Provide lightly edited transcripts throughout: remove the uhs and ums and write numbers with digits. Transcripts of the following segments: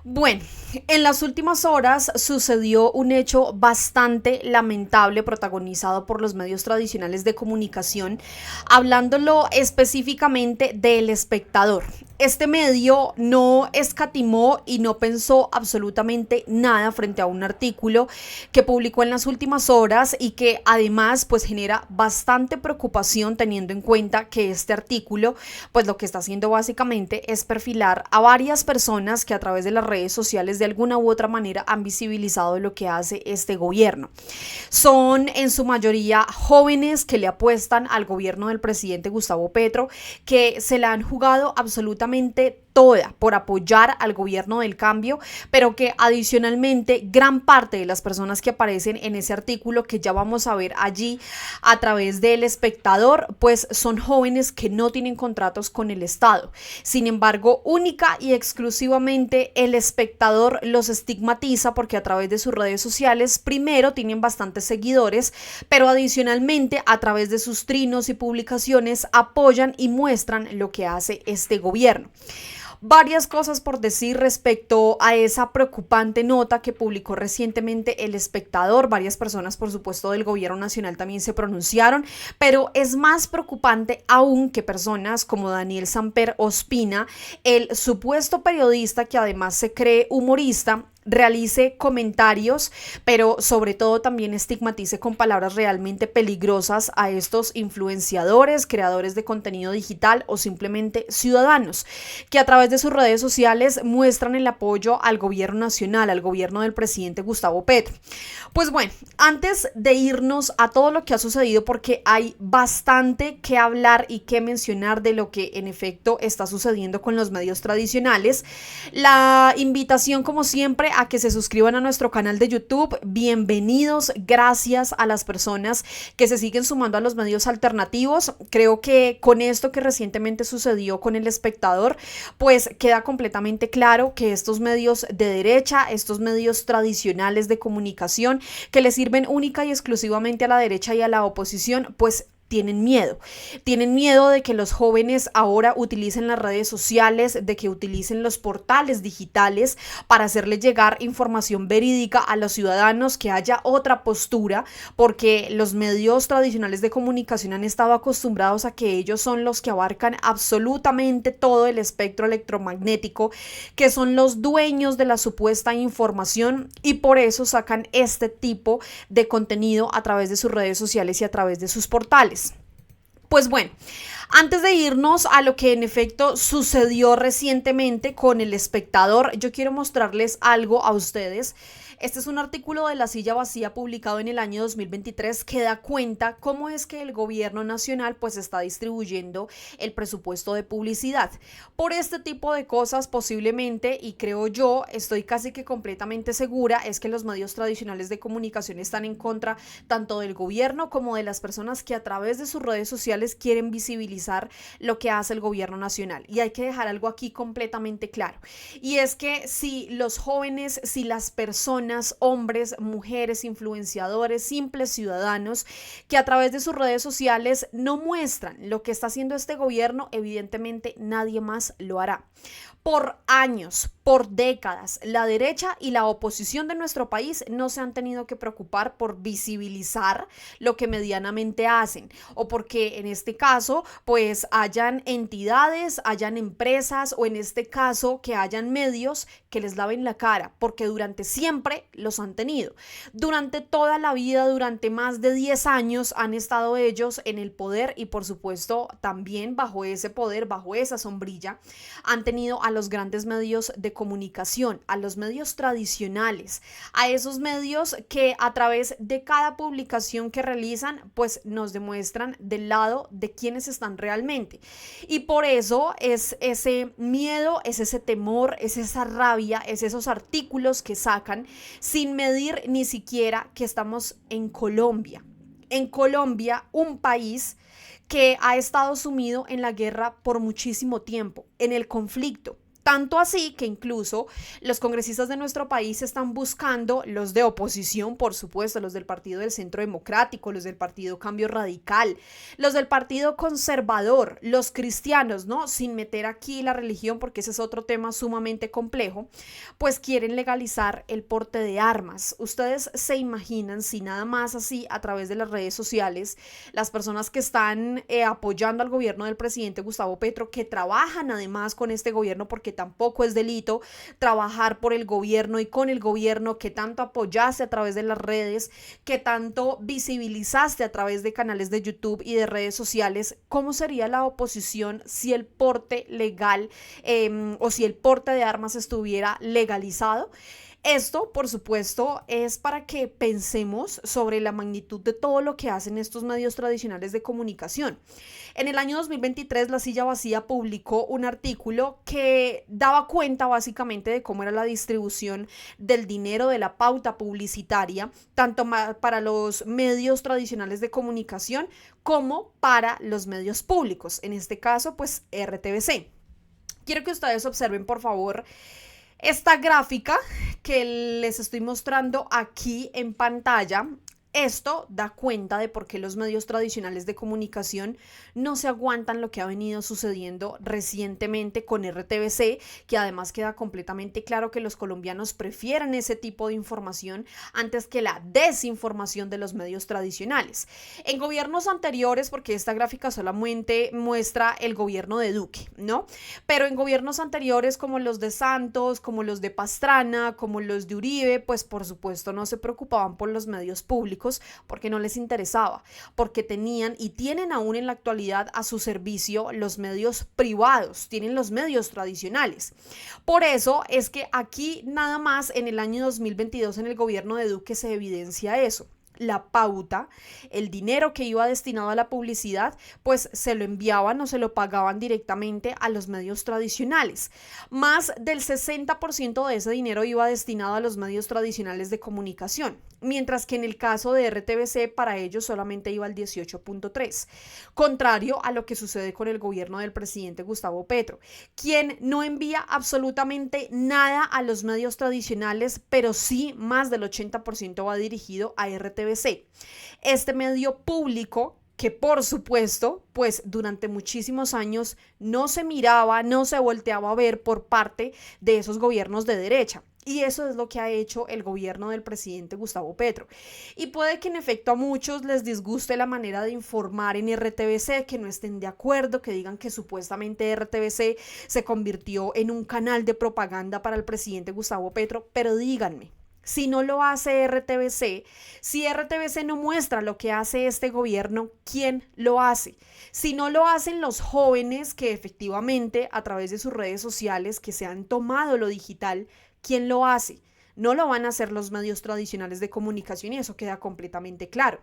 Bueno, en las últimas horas sucedió un hecho bastante lamentable protagonizado por los medios tradicionales de comunicación, hablándolo específicamente del Espectador. Este medio no escatimó y no pensó absolutamente nada frente a un artículo que publicó en las últimas horas y que además pues genera bastante preocupación teniendo en cuenta que este artículo pues lo que está haciendo básicamente es perfilar a varias personas que a través de las redes sociales de alguna u otra manera han visibilizado lo que hace este gobierno. Son en su mayoría jóvenes que le apuestan al gobierno del presidente Gustavo Petro, que se la han jugado absolutamente toda por apoyar al gobierno del cambio, pero que adicionalmente gran parte de las personas que aparecen en ese artículo que ya vamos a ver allí a través del Espectador, pues son jóvenes que no tienen contratos con el Estado. Sin embargo, única y exclusivamente el Espectador los estigmatiza porque a través de sus redes sociales primero tienen bastantes seguidores, pero adicionalmente a través de sus trinos y publicaciones apoyan y muestran lo que hace este gobierno. Varias cosas por decir respecto a esa preocupante nota que publicó recientemente El Espectador. Varias personas, por supuesto, del gobierno nacional también se pronunciaron, pero es más preocupante aún que personas como Daniel Samper Ospina, el supuesto periodista que además se cree humorista, realice comentarios, pero sobre todo también estigmatice con palabras realmente peligrosas a estos influenciadores, creadores de contenido digital o simplemente ciudadanos que a través de sus redes sociales muestran el apoyo al gobierno nacional, al gobierno del presidente Gustavo Petro. Pues bueno, antes de irnos a todo lo que ha sucedido, porque hay bastante que hablar y que mencionar de lo que en efecto está sucediendo con los medios tradicionales, la invitación como siempre a que se suscriban a nuestro canal de YouTube. Bienvenidos, gracias a las personas que se siguen sumando a los medios alternativos. Creo que con esto que recientemente sucedió con El Espectador, pues queda completamente claro que estos medios de derecha, estos medios tradicionales de comunicación que le sirven única y exclusivamente a la derecha y a la oposición, pues tienen miedo de que los jóvenes ahora utilicen las redes sociales, de que utilicen los portales digitales para hacerle llegar información verídica a los ciudadanos, que haya otra postura, porque los medios tradicionales de comunicación han estado acostumbrados a que ellos son los que abarcan absolutamente todo el espectro electromagnético, que son los dueños de la supuesta información y por eso sacan este tipo de contenido a través de sus redes sociales y a través de sus portales. Pues bueno, antes de irnos a lo que en efecto sucedió recientemente con El Espectador, yo quiero mostrarles algo a ustedes. Este es un artículo de La Silla Vacía publicado en el año 2023 que da cuenta cómo es que el gobierno nacional pues está distribuyendo el presupuesto de publicidad. Por este tipo de cosas posiblemente, y creo yo, estoy casi que completamente segura, es que los medios tradicionales de comunicación están en contra tanto del gobierno como de las personas que a través de sus redes sociales quieren visibilizar lo que hace el gobierno nacional. Y hay que dejar algo aquí completamente claro. Y es que si los jóvenes, si las personas, hombres, mujeres, influenciadores, simples ciudadanos que a través de sus redes sociales no muestran lo que está haciendo este gobierno, evidentemente nadie más lo hará. Por años, por décadas, la derecha y la oposición de nuestro país no se han tenido que preocupar por visibilizar lo que medianamente hacen, o porque en este caso pues hayan entidades, hayan empresas, o en este caso que hayan medios que les laven la cara, porque durante siempre los han tenido. Durante toda la vida, durante más de 10 años han estado ellos en el poder y por supuesto también bajo ese poder, bajo esa sombrilla, han tenido a los grandes medios de comunicación, a los medios tradicionales, a esos medios que a través de cada publicación que realizan, pues nos demuestran del lado de quienes están realmente. Y por eso es ese miedo, es ese temor, es esa rabia, es esos artículos que sacan sin medir ni siquiera que estamos en Colombia. En Colombia, un país que ha estado sumido en la guerra por muchísimo tiempo, en el conflicto. Tanto así que incluso los congresistas de nuestro país están buscando, los de oposición, por supuesto, los del Partido del Centro Democrático, los del Partido Cambio Radical, los del Partido Conservador, los cristianos, ¿no? Sin meter aquí la religión, porque ese es otro tema sumamente complejo, pues quieren legalizar el porte de armas. Ustedes se imaginan si nada más así a través de las redes sociales, las personas que están apoyando al gobierno del presidente Gustavo Petro, que trabajan además con este gobierno, porque tampoco es delito trabajar por el gobierno y con el gobierno, que tanto apoyaste a través de las redes, que tanto visibilizaste a través de canales de YouTube y de redes sociales. ¿Cómo sería la oposición si el porte legal o si el porte de armas estuviera legalizado? Esto, por supuesto, es para que pensemos sobre la magnitud de todo lo que hacen estos medios tradicionales de comunicación. En el año 2023, La Silla Vacía publicó un artículo que daba cuenta básicamente de cómo era la distribución del dinero de la pauta publicitaria, tanto para los medios tradicionales de comunicación como para los medios públicos, en este caso, pues RTBC. Quiero que ustedes observen, por favor, esta gráfica que les estoy mostrando aquí en pantalla. Esto da cuenta de por qué los medios tradicionales de comunicación no se aguantan lo que ha venido sucediendo recientemente con RTBC, que además queda completamente claro que los colombianos prefieren ese tipo de información antes que la desinformación de los medios tradicionales. En gobiernos anteriores, porque esta gráfica solamente muestra el gobierno de Duque, ¿no? Pero en gobiernos anteriores como los de Santos, como los de Pastrana, como los de Uribe, pues por supuesto no se preocupaban por los medios públicos, porque no les interesaba, porque tenían y tienen aún en la actualidad a su servicio los medios privados, tienen los medios tradicionales. Por eso es que aquí nada más en el año 2022 en el gobierno de Duque se evidencia eso. La pauta, el dinero que iba destinado a la publicidad, pues se lo enviaban o se lo pagaban directamente a los medios tradicionales. Más del 60% de ese dinero iba destinado a los medios tradicionales de comunicación, mientras que en el caso de RTBC para ellos solamente iba al 18.3%, contrario a lo que sucede con el gobierno del presidente Gustavo Petro, quien no envía absolutamente nada a los medios tradicionales, pero sí más del 80% va dirigido a RTBC. Este medio público que por supuesto, pues durante muchísimos años no se miraba, no se volteaba a ver por parte de esos gobiernos de derecha. Y eso es lo que ha hecho el gobierno del presidente Gustavo Petro. Y puede que en efecto a muchos les disguste la manera de informar en RTBC, que no estén de acuerdo, que digan que supuestamente RTBC se convirtió en un canal de propaganda para el presidente Gustavo Petro, pero díganme, si no lo hace RTBC, si RTBC no muestra lo que hace este gobierno, ¿quién lo hace? Si no lo hacen los jóvenes que efectivamente a través de sus redes sociales que se han tomado lo digital, ¿quién lo hace? No lo van a hacer los medios tradicionales de comunicación y eso queda completamente claro.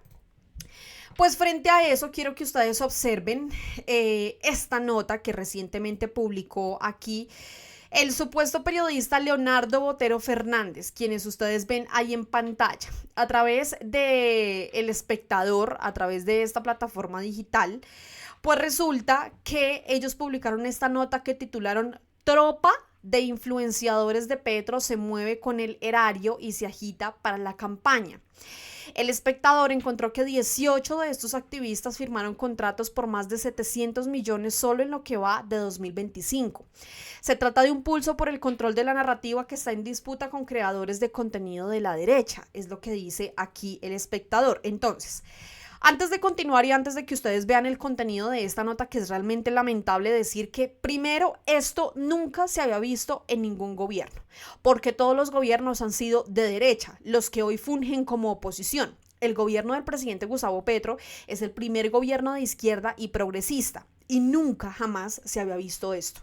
Pues frente a eso quiero que ustedes observen esta nota que recientemente publicó aquí el supuesto periodista Leonardo Botero Fernández, quienes ustedes ven ahí en pantalla, a través de El Espectador, a través de esta plataforma digital. Pues resulta que ellos publicaron esta nota que titularon "Tropa de influenciadores de Petro se mueve con el erario y se agita para la campaña". El Espectador encontró que 18 de estos activistas firmaron contratos por más de 700 millones solo en lo que va de 2025. Se trata de un pulso por el control de la narrativa que está en disputa con creadores de contenido de la derecha, es lo que dice aquí El Espectador. Entonces, antes de continuar y antes de que ustedes vean el contenido de esta nota, que es realmente lamentable decir que, primero, esto nunca se había visto en ningún gobierno, porque todos los gobiernos han sido de derecha, los que hoy fungen como oposición. El gobierno del presidente Gustavo Petro es el primer gobierno de izquierda y progresista. Y nunca jamás se había visto esto,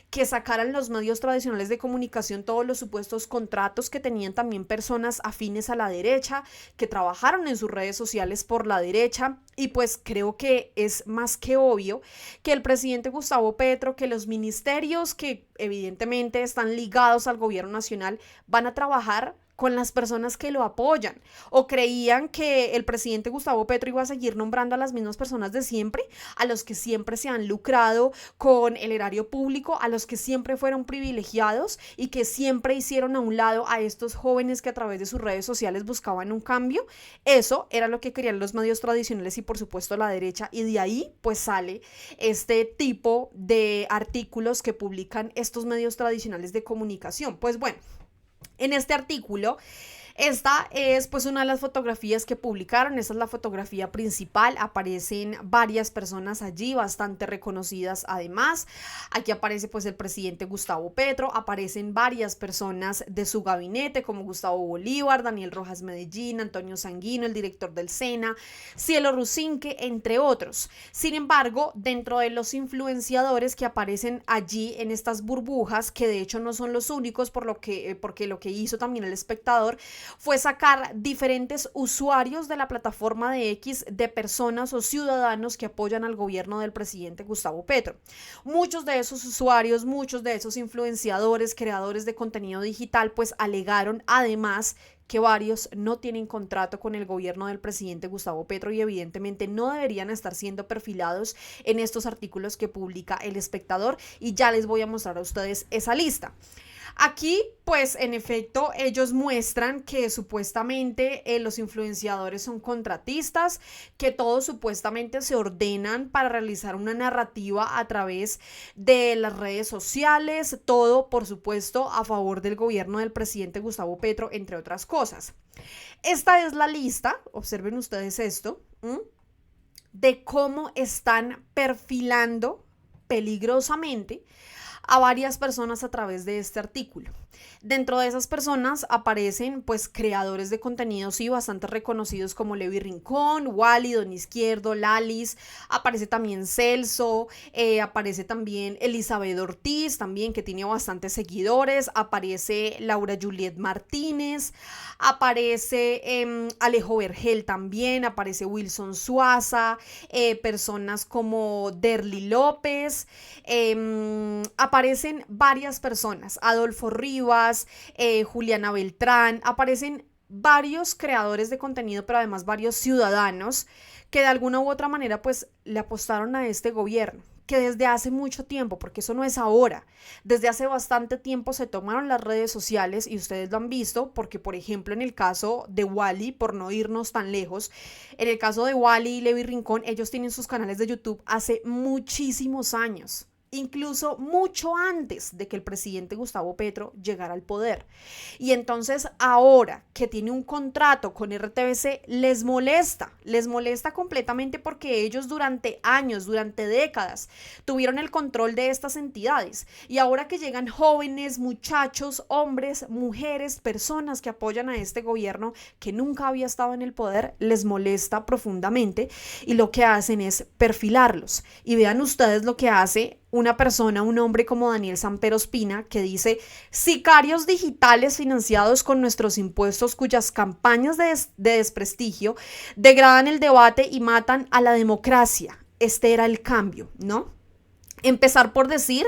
que sacaran los medios tradicionales de comunicación todos los supuestos contratos que tenían también personas afines a la derecha, que trabajaron en sus redes sociales por la derecha. Y pues creo que es más que obvio que el presidente Gustavo Petro, que los ministerios que evidentemente están ligados al gobierno nacional van a trabajar con las personas que lo apoyan, o creían que el presidente Gustavo Petro iba a seguir nombrando a las mismas personas de siempre, a los que siempre se han lucrado con el erario público, a los que siempre fueron privilegiados y que siempre hicieron a un lado a estos jóvenes que a través de sus redes sociales buscaban un cambio. Eso era lo que querían los medios tradicionales y por supuesto la derecha, y de ahí pues sale este tipo de artículos que publican estos medios tradicionales de comunicación. Pues bueno, en este artículo, esta es pues una de las fotografías que publicaron, esta es la fotografía principal, aparecen varias personas allí, bastante reconocidas además, aquí aparece pues el presidente Gustavo Petro, aparecen varias personas de su gabinete como Gustavo Bolívar, Daniel Rojas Medellín, Antonio Sanguino, el director del SENA, Cielo Rusinque, entre otros. Sin embargo, dentro de los influenciadores que aparecen allí en estas burbujas, que de hecho no son los únicos, porque lo que hizo también El Espectador fue sacar diferentes usuarios de la plataforma de X de personas o ciudadanos que apoyan al gobierno del presidente Gustavo Petro. Muchos de esos usuarios, muchos de esos influenciadores, creadores de contenido digital, pues alegaron además que varios no tienen contrato con el gobierno del presidente Gustavo Petro y evidentemente no deberían estar siendo perfilados en estos artículos que publica El Espectador, y ya les voy a mostrar a ustedes esa lista. Aquí, pues, en efecto, ellos muestran que supuestamente los influenciadores son contratistas, que todos supuestamente se ordenan para realizar una narrativa a través de las redes sociales, todo, por supuesto, a favor del gobierno del presidente Gustavo Petro, entre otras cosas. Esta es la lista, observen ustedes esto, de cómo están perfilando peligrosamente a varias personas a través de este artículo. Dentro de esas personas aparecen pues creadores de contenido sí bastante reconocidos como Levi Rincón, Wally, Don Izquierdo, Lalis, aparece también Celso, aparece también Elizabeth Ortiz también, que tiene bastantes seguidores, aparece Laura Juliet Martínez, aparece Alejo Vergel también, aparece Wilson Suaza, personas como Derly López, aparecen varias personas, Adolfo Rivas, Juliana Beltrán, aparecen varios creadores de contenido, pero además varios ciudadanos que de alguna u otra manera pues le apostaron a este gobierno, que desde hace mucho tiempo, porque eso no es ahora, desde hace bastante tiempo se tomaron las redes sociales y ustedes lo han visto, porque por ejemplo en el caso de Wally, por no irnos tan lejos, en el caso de Wally y Levi Rincón, ellos tienen sus canales de YouTube hace muchísimos años, incluso mucho antes de que el presidente Gustavo Petro llegara al poder. Y entonces ahora que tiene un contrato con RTBC, les molesta completamente porque ellos durante años, durante décadas, tuvieron el control de estas entidades. Y ahora que llegan jóvenes, muchachos, hombres, mujeres, personas que apoyan a este gobierno que nunca había estado en el poder, les molesta profundamente y lo que hacen es perfilarlos. Y vean ustedes lo que hace una persona, un hombre como Daniel Samper Ospina, que dice: sicarios digitales financiados con nuestros impuestos cuyas campañas de desprestigio degradan el debate y matan a la democracia. Este era el cambio, ¿no? Empezar por decir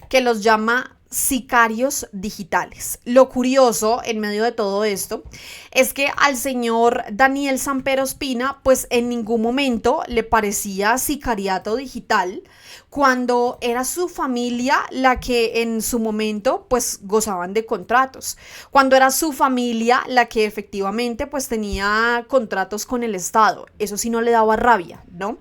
que los llama sicarios digitales. Lo curioso en medio de todo esto es que al señor Daniel Samper Ospina pues en ningún momento le parecía sicariato digital, cuando era su familia la que en su momento pues gozaban de contratos, cuando era su familia la que efectivamente pues tenía contratos con el Estado. Eso sí no le daba rabia, ¿no?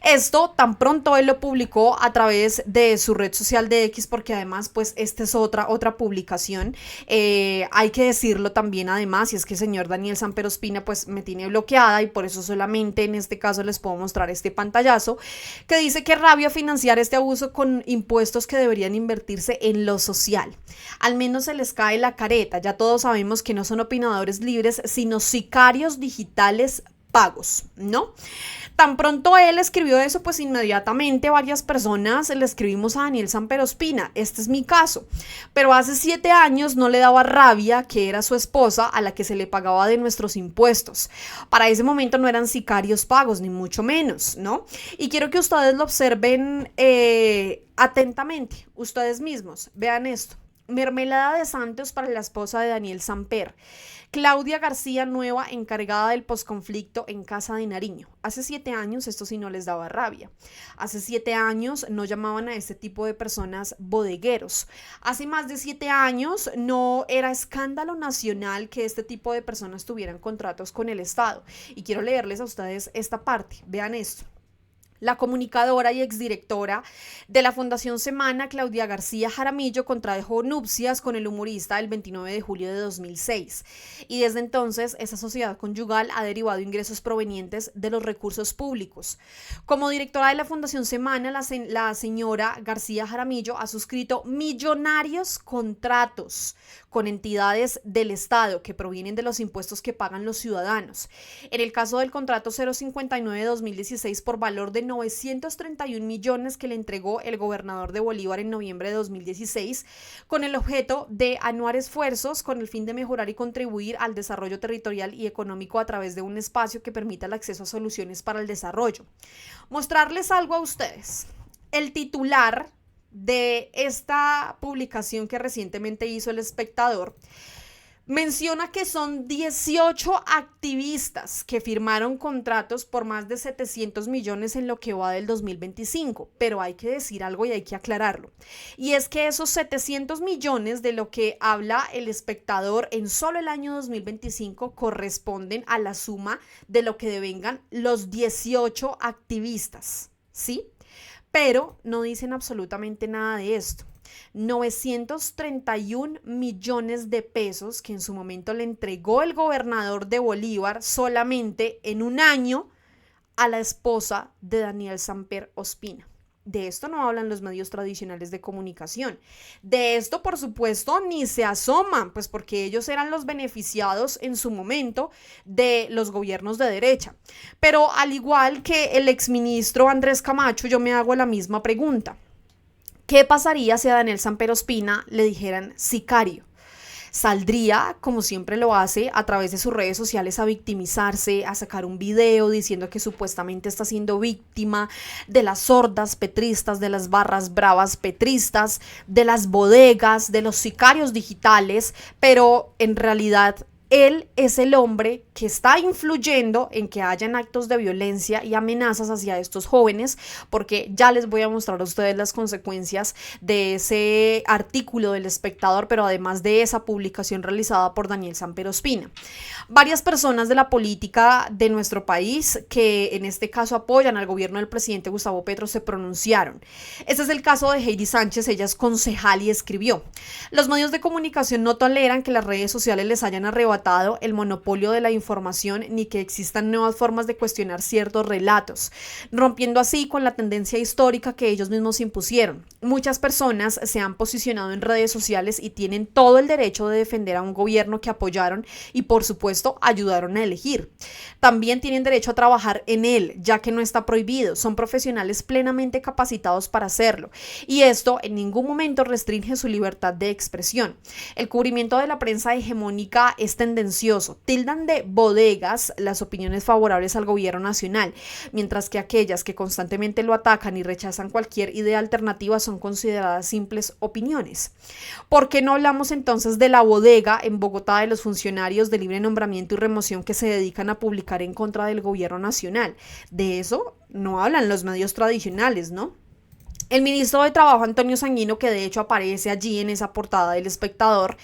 Esto tan pronto él lo publicó a través de su red social de X, porque además pues esta es otra publicación, hay que decirlo también además, y es que el señor Daniel Samper Ospina pues me tiene bloqueada y por eso solamente en este caso les puedo mostrar este pantallazo que dice que rabia financiar este abuso con impuestos que deberían invertirse en lo social. Al menos se les cae la careta, ya todos sabemos que no son opinadores libres sino sicarios digitales pagos, ¿no? Tan pronto él escribió eso, pues inmediatamente varias personas le escribimos a Daniel Samper Ospina. Este es mi caso, pero hace 7 años no le daba rabia que era su esposa a la que se le pagaba de nuestros impuestos. Para ese momento no eran sicarios pagos, ni mucho menos, ¿no? Y quiero que ustedes lo observen atentamente, ustedes mismos, vean esto. Mermelada de Santos para la esposa de Daniel Samper. Claudia García, nueva encargada del posconflicto en Casa de Nariño. Hace 7 años esto sí no les daba rabia. Hace 7 años no llamaban a este tipo de personas bodegueros. Hace más de 7 años no era escándalo nacional que este tipo de personas tuvieran contratos con el Estado. Y quiero leerles a ustedes esta parte. Vean esto. La comunicadora y exdirectora de la Fundación Semana, Claudia García Jaramillo, contrajo nupcias con el humorista el 29 de julio de 2006 y desde entonces esa sociedad conyugal ha derivado ingresos provenientes de los recursos públicos. Como directora de la Fundación Semana, la señora García Jaramillo ha suscrito millonarios contratos con entidades del Estado que provienen de los impuestos que pagan los ciudadanos. En el caso del contrato 059 de 2016 por valor de 931 millones que le entregó el gobernador de Bolívar en noviembre de 2016, con el objeto de anuar esfuerzos con el fin de mejorar y contribuir al desarrollo territorial y económico a través de un espacio que permita el acceso a soluciones para el desarrollo. Mostrarles algo a ustedes. El titular de esta publicación que recientemente hizo El Espectador menciona que son 18 activistas que firmaron contratos por más de 700 millones en lo que va del 2025, pero hay que decir algo y hay que aclararlo. Y es que esos 700 millones de lo que habla El Espectador en solo el año 2025 corresponden a la suma de lo que devengan los 18 activistas, ¿sí? Pero no dicen absolutamente nada de esto. 931 millones de pesos que en su momento le entregó el gobernador de Bolívar solamente en un año a la esposa de Daniel Samper Ospina. De esto no hablan los medios tradicionales de comunicación. De esto, por supuesto, ni se asoman, pues porque ellos eran los beneficiados en su momento de los gobiernos de derecha. Pero al igual que el exministro Andrés Camacho, yo me hago la misma pregunta. ¿Qué pasaría si a Daniel Samper Ospina le dijeran sicario? Saldría, como siempre lo hace, a través de sus redes sociales a victimizarse, a sacar un video diciendo que supuestamente está siendo víctima de las hordas petristas, de las barras bravas petristas, de las bodegas, de los sicarios digitales, pero en realidad él es el hombre que está influyendo en que hayan actos de violencia y amenazas hacia estos jóvenes, porque ya les voy a mostrar a ustedes las consecuencias de ese artículo del Espectador, pero además de esa publicación realizada por Daniel Samper Ospina. Varias personas de la política de nuestro país que en este caso apoyan al gobierno del presidente Gustavo Petro se pronunciaron. Este es el caso de Heidi Sánchez, ella es concejal y escribió: los medios de comunicación no toleran que las redes sociales les hayan arrebatado el monopolio de la información ni que existan nuevas formas de cuestionar ciertos relatos, rompiendo así con la tendencia histórica que ellos mismos impusieron. Muchas personas se han posicionado en redes sociales y tienen todo el derecho de defender a un gobierno que apoyaron y por supuesto ayudaron a elegir. También tienen derecho a trabajar en él, ya que no está prohibido, son profesionales plenamente capacitados para hacerlo y esto en ningún momento restringe su libertad de expresión. El cubrimiento de la prensa hegemónica es tendencioso, tildan de bodegas las opiniones favorables al gobierno nacional, mientras que aquellas que constantemente lo atacan y rechazan cualquier idea alternativa son consideradas simples opiniones. ¿Por qué no hablamos entonces de la bodega en Bogotá de los funcionarios de libre nombramiento y remoción que se dedican a publicar en contra del gobierno nacional? De eso no hablan los medios tradicionales, ¿no? El ministro de Trabajo, Antonio Sanguino, que de hecho aparece allí en esa portada del Espectador,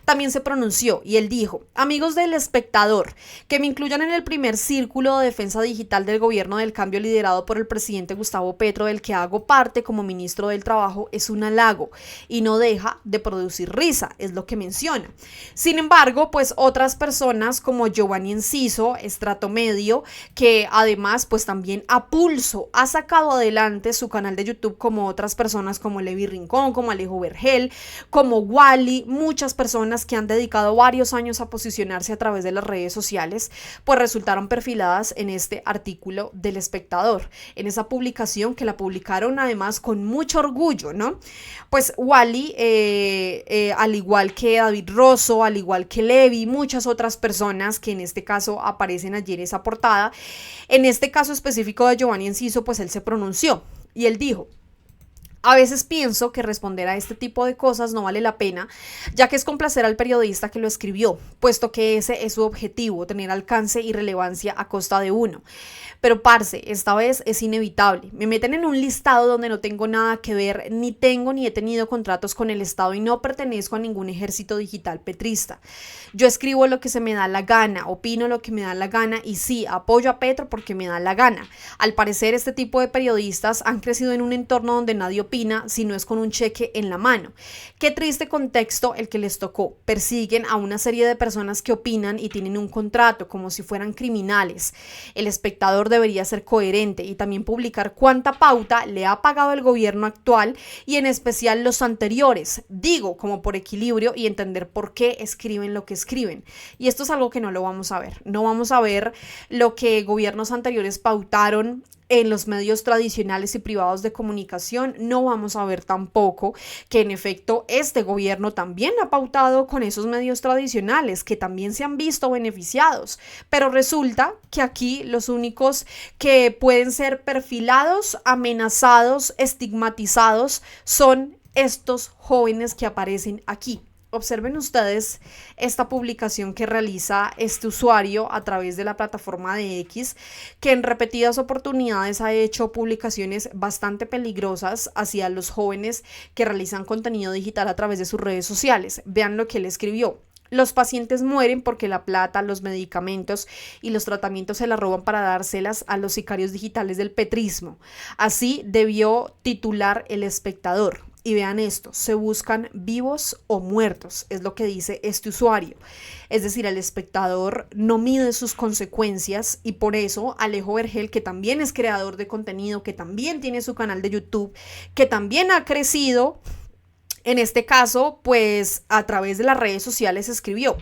también se pronunció y él dijo: amigos del Espectador, que me incluyan en el primer círculo de defensa digital del gobierno del cambio liderado por el presidente Gustavo Petro, del que hago parte como ministro del Trabajo, es un halago y no deja de producir risa, es lo que menciona. Sin embargo, pues otras personas como Giovanni Enciso, estrato medio, que además pues también a pulso ha sacado adelante su canal de YouTube, como otras personas como Levi Rincón, como Alejo Vergel, como Wally, muchas personas que han dedicado varios años a posicionarse a través de las redes sociales, pues resultaron perfiladas en este artículo del Espectador, en esa publicación que la publicaron además con mucho orgullo, ¿no? Pues Wally, al igual que David Rosso, al igual que Levi, muchas otras personas que en este caso aparecen allí en esa portada, en este caso específico de Giovanni Enciso, pues él se pronunció y él dijo: A veces pienso que responder a este tipo de cosas no vale la pena, ya que es complacer al periodista que lo escribió, puesto que ese es su objetivo, tener alcance y relevancia a costa de uno. Pero parce, esta vez es inevitable. Me meten en un listado donde no tengo nada que ver, ni tengo ni he tenido contratos con el Estado y no pertenezco a ningún ejército digital petrista. Yo escribo lo que se me da la gana, opino lo que me da la gana y sí, apoyo a Petro porque me da la gana. Al parecer, este tipo de periodistas han crecido en un entorno donde nadie opina si no es con un cheque en la mano. Qué triste contexto el que les tocó. Persiguen a una serie de personas que opinan y tienen un contrato como si fueran criminales. El espectador debería ser coherente y también publicar cuánta pauta le ha pagado el gobierno actual y en especial los anteriores. Digo, como por equilibrio y entender por qué escriben lo que escriben. Y esto es algo que no lo vamos a ver. No vamos a ver lo que gobiernos anteriores pautaron en los medios tradicionales y privados de comunicación. No vamos a ver tampoco que en efecto este gobierno también ha pautado con esos medios tradicionales que también se han visto beneficiados, pero resulta que aquí los únicos que pueden ser perfilados, amenazados, estigmatizados son estos jóvenes que aparecen aquí. Observen ustedes esta publicación que realiza este usuario a través de la plataforma de X, que en repetidas oportunidades ha hecho publicaciones bastante peligrosas hacia los jóvenes que realizan contenido digital a través de sus redes sociales. Vean lo que él escribió. Los pacientes mueren porque la plata, los medicamentos y los tratamientos se la roban para dárselas a los sicarios digitales del petrismo. Así debió titular El Espectador. Y vean esto, se buscan vivos o muertos, es lo que dice este usuario. Es decir, el espectador no mide sus consecuencias y por eso Alejo Vergel, que también es creador de contenido, que también tiene su canal de YouTube, que también ha crecido, en este caso, pues a través de las redes sociales escribió: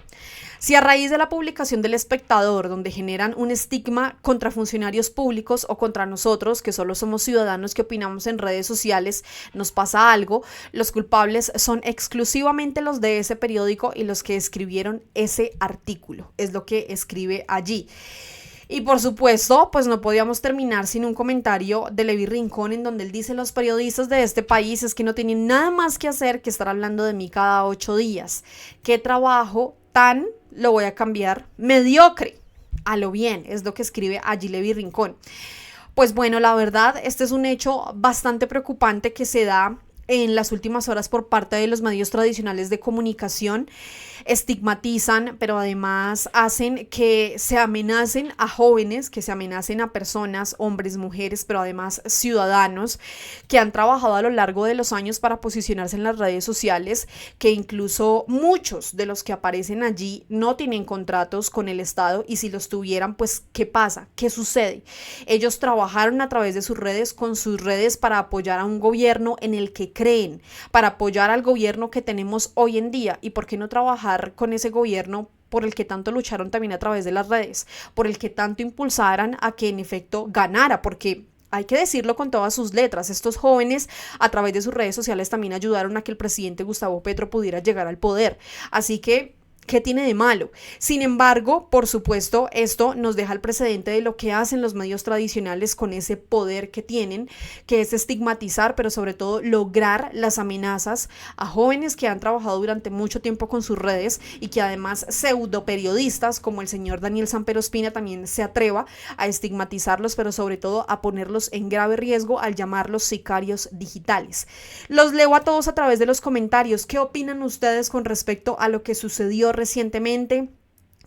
si a raíz de la publicación del Espectador, donde generan un estigma contra funcionarios públicos o contra nosotros, que solo somos ciudadanos que opinamos en redes sociales, nos pasa algo, los culpables son exclusivamente los de ese periódico y los que escribieron ese artículo. Es lo que escribe allí. Y por supuesto, pues no podíamos terminar sin un comentario de Levi Rincón en donde él dice: los periodistas de este país es que no tienen nada más que hacer que estar hablando de mí cada 8 días. ¿Qué trabajo tan, lo voy a cambiar, mediocre? A lo bien, es lo que escribe allí Levi Rincón. Pues bueno, la verdad, este es un hecho bastante preocupante que se da en las últimas horas por parte de los medios tradicionales de comunicación. Estigmatizan, pero además hacen que se amenacen a jóvenes, que se amenacen a personas, hombres, mujeres, pero además ciudadanos que han trabajado a lo largo de los años para posicionarse en las redes sociales, que incluso muchos de los que aparecen allí no tienen contratos con el Estado y si los tuvieran, pues ¿qué pasa? ¿Qué sucede? Ellos trabajaron a través de sus redes, con sus redes para apoyar a un gobierno en el que creen, para apoyar al gobierno que tenemos hoy en día. ¿Y por qué no trabajar con ese gobierno por el que tanto lucharon también a través de las redes, por el que tanto impulsaran a que en efecto ganara? Porque hay que decirlo con todas sus letras, estos jóvenes a través de sus redes sociales también ayudaron a que el presidente Gustavo Petro pudiera llegar al poder. Así que ¿qué tiene de malo? Sin embargo, por supuesto, esto nos deja el precedente de lo que hacen los medios tradicionales con ese poder que tienen, que es estigmatizar, pero sobre todo lograr las amenazas a jóvenes que han trabajado durante mucho tiempo con sus redes y que además pseudoperiodistas como el señor Daniel Samper Ospina también se atreva a estigmatizarlos, pero sobre todo a ponerlos en grave riesgo al llamarlos sicarios digitales. Los leo a todos a través de los comentarios. ¿Qué opinan ustedes con respecto a lo que sucedió recientemente?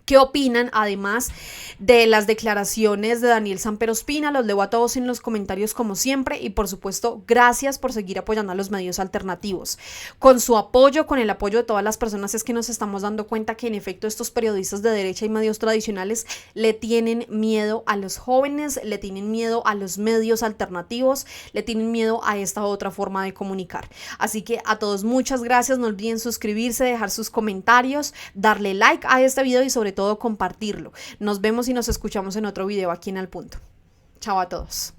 ¿Qué opinan además de las declaraciones de Daniel Samper Ospina? Los leo a todos en los comentarios como siempre y por supuesto gracias por seguir apoyando a los medios alternativos. Con su apoyo, con el apoyo de todas las personas es que nos estamos dando cuenta que en efecto estos periodistas de derecha y medios tradicionales le tienen miedo a los jóvenes, le tienen miedo a los medios alternativos, le tienen miedo a esta otra forma de comunicar. Así que a todos muchas gracias, no olviden suscribirse, dejar sus comentarios, darle like a este video y sobre todo compartirlo. Nos vemos y nos escuchamos en otro video aquí en Al Punto. Chao a todos.